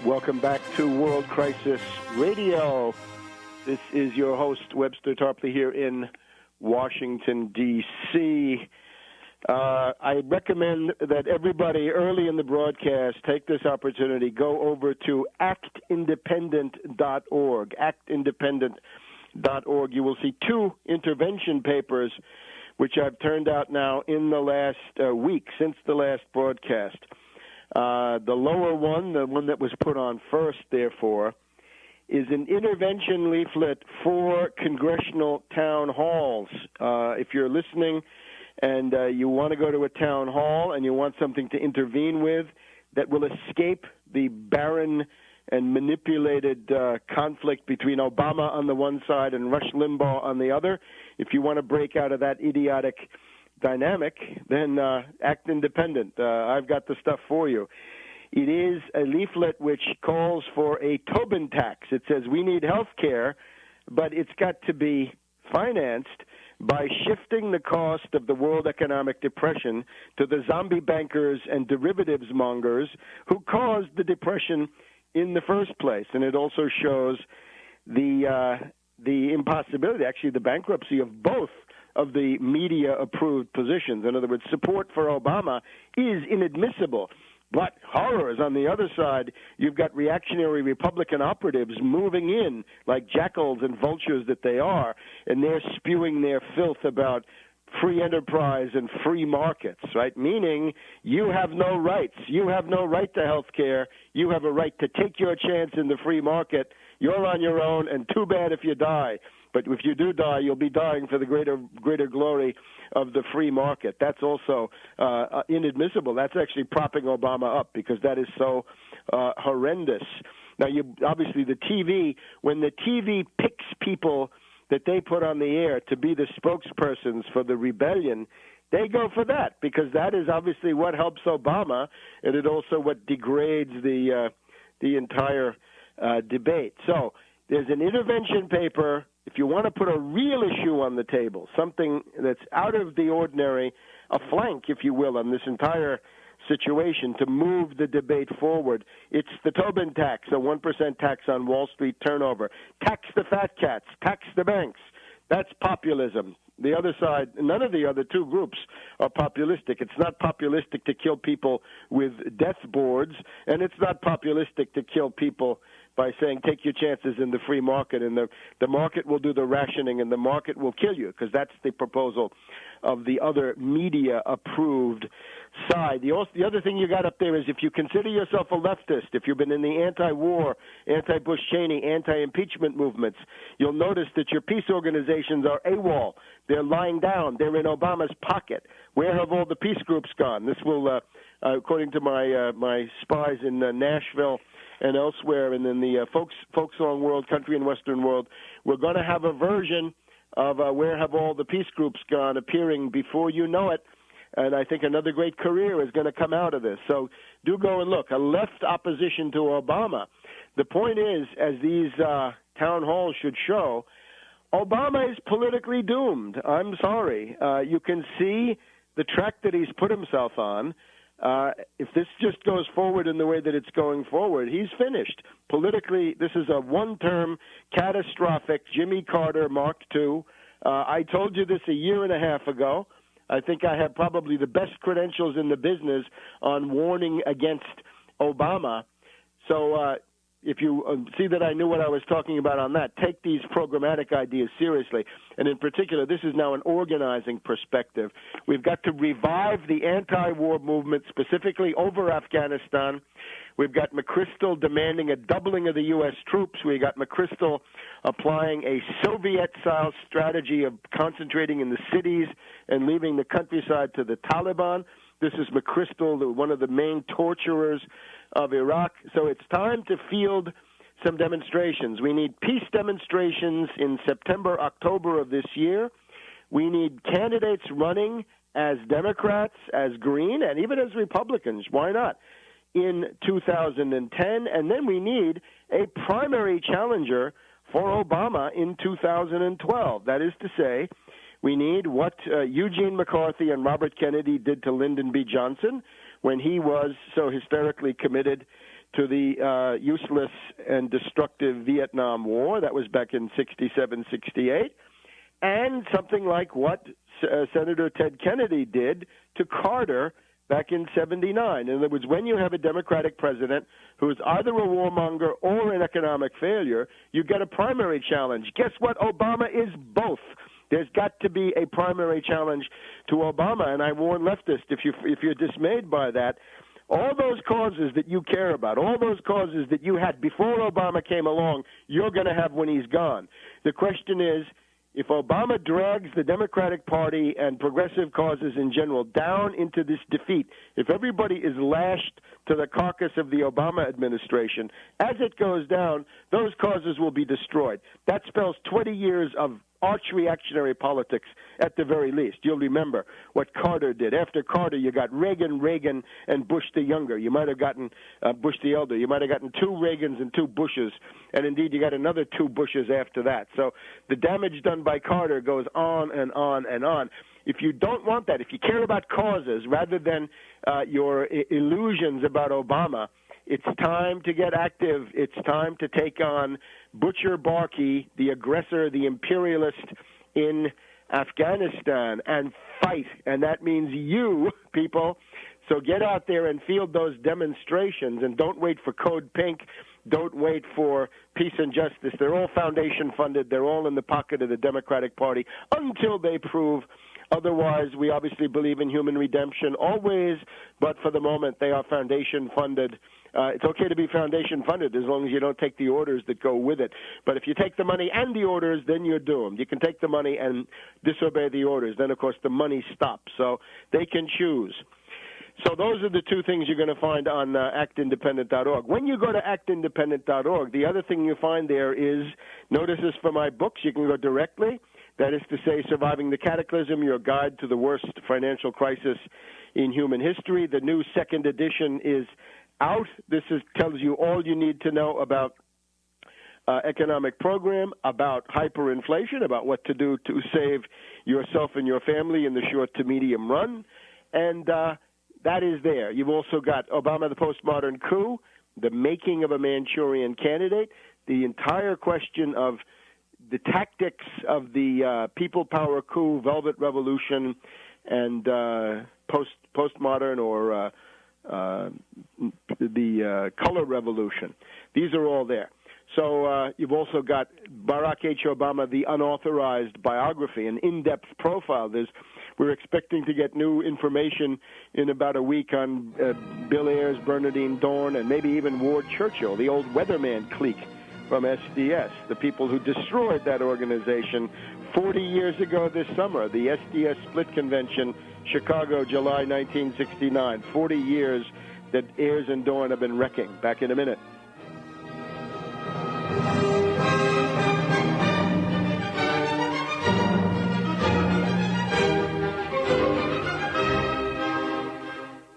Welcome back to World Crisis Radio. This is your host, Webster Tarpley, here in Washington, D.C. I recommend that everybody early in the broadcast take this opportunity, go over to actindependent.org, actindependent.org. You will see two intervention papers which I've turned out now in the last week, since the last broadcast. The lower one, the one that was put on first, therefore, is an intervention leaflet for congressional town halls. If you're listening and you want to go to a town hall and you want something to intervene with that will escape the barren and manipulated conflict between Obama on the one side and Rush Limbaugh on the other, if you want to break out of that idiotic dynamic, then act independent. I've got the stuff for you. It is a leaflet which calls for a Tobin tax. It says we need health care, but it's got to be financed by shifting the cost of the world economic depression to the zombie bankers and derivatives mongers who caused the depression in the first place. And it also shows the impossibility, actually the bankruptcy of both of the media-approved positions. In other words, support for Obama is inadmissible. But horrors, on the other side, you've got reactionary Republican operatives moving in like jackals and vultures that they are, and they're spewing their filth about free enterprise and free markets, right? Meaning you have no rights. You have no right to health care. You have a right to take your chance in the free market. You're on your own, and too bad if you die. But if you do die, you'll be dying for the greater glory of the free market. That's also inadmissible. That's actually propping Obama up because that is so horrendous. Now, obviously, the TV, when the TV picks people that they put on the air to be the spokespersons for the rebellion, they go for that because that is obviously what helps Obama, and it also what degrades the entire debate. So there's an intervention paper. If you want to put a real issue on the table, something that's out of the ordinary, a flank, if you will, on this entire situation to move the debate forward, it's the Tobin tax, a 1% tax on Wall Street turnover. Tax the fat cats, tax the banks. That's populism. The other side, none of the other two groups are populistic. It's not populistic to kill people with death boards, and it's not populistic to kill people by saying take your chances in the free market, and the market will do the rationing and the market will kill you, because that's the proposal of the other media-approved side. The other thing you got up there is if you consider yourself a leftist, if you've been in the anti-war, anti-Bush Cheney, anti-impeachment movements, you'll notice that your peace organizations are AWOL. They're lying down. They're in Obama's pocket. Where have all the peace groups gone? This will, according to my spies in Nashville and elsewhere, and in the folk song world, country and western world, we're going to have a version of Where Have All the Peace Groups Gone appearing before you know it. And I think another great career is going to come out of this. So do go and look. A left opposition to Obama. The point is, as these town halls should show, Obama is politically doomed. I'm sorry. You can see the track that he's put himself on. If this just goes forward in the way that it's going forward, he's finished. Politically, this is a one-term, catastrophic Jimmy Carter Mark II. I told you this a year and a half ago. I think I have probably the best credentials in the business on warning against Obama. So if you see that I knew what I was talking about on that, take these programmatic ideas seriously. And in particular, this is now an organizing perspective. We've got to revive the anti-war movement, specifically over Afghanistan. We've got McChrystal demanding a doubling of the U.S. troops. We got McChrystal applying a Soviet-style strategy of concentrating in the cities and leaving the countryside to the Taliban. This is McChrystal, one of the main torturers of Iraq. So it's time to field some demonstrations. We need peace demonstrations in September, October of this year. We need candidates running as Democrats, as Green, and even as Republicans. Why not? In 2010, and then we need a primary challenger for Obama in 2012. That is to say, we need what Eugene McCarthy and Robert Kennedy did to Lyndon B. Johnson when he was so hysterically committed to the useless and destructive Vietnam War. That was back in 67, 68. And something like what Senator Ted Kennedy did to Carter back in 79. In other words, when you have a Democratic president who is either a warmonger or an economic failure, you get a primary challenge. Guess what? Obama is both. There's got to be a primary challenge to Obama, and I warn leftists, if you're dismayed by that, all those causes that you care about, all those causes that you had before Obama came along, you're going to have when he's gone. The question is, if Obama drags the Democratic Party and progressive causes in general down into this defeat, if everybody is lashed to the carcass of the Obama administration, as it goes down, those causes will be destroyed. That spells 20 years of arch reactionary politics at the very least. You'll remember what Carter did. After Carter, you got Reagan, and Bush the younger. You might have gotten Bush the elder. You might have gotten 2 Reagans and 2 Bushes, and indeed you got another 2 Bushes after that. So the damage done by Carter goes on and on and on. If you don't want that, if you care about causes rather than your illusions about Obama, it's time to get active. It's time to take on Butcher Barkey, the aggressor, the imperialist in Afghanistan, and fight. And that means you, people. So get out there and field those demonstrations, and don't wait for Code Pink. Don't wait for Peace and Justice. They're all foundation funded. They're all in the pocket of the Democratic Party until they prove otherwise. We obviously believe in human redemption always, but for the moment they are foundation funded. It's okay to be foundation funded as long as you don't take the orders that go with it. But if you take the money and the orders, then you're doomed. You can take the money and disobey the orders. Then, of course, the money stops. So they can choose. So those are the 2 things you're going to find on actindependent.org. When you go to actindependent.org, the other thing you find there is notices for my books. You can go directly. That is to say, Surviving the Cataclysm, Your Guide to the Worst Financial Crisis in Human History. The new 2nd edition is out. This tells you all you need to know about economic program, about hyperinflation, about what to do to save yourself and your family in the short to medium run. And that is there. You've also got Obama, the Postmodern Coup, The Making of a Manchurian Candidate, the entire question of the tactics of the people power coup, Velvet Revolution, and postmodern or the color revolution. These are all there. So you've also got Barack H. Obama, the unauthorized biography, an in-depth profile. We're expecting to get new information in about a week on Bill Ayers, Bernardine Dorn, and maybe even Ward Churchill, the old weatherman clique from SDS, the people who destroyed that organization 40 years ago this summer, the SDS Split Convention, Chicago, July 1969. 40 years that Ayers and Dorn have been wrecking. Back in a minute.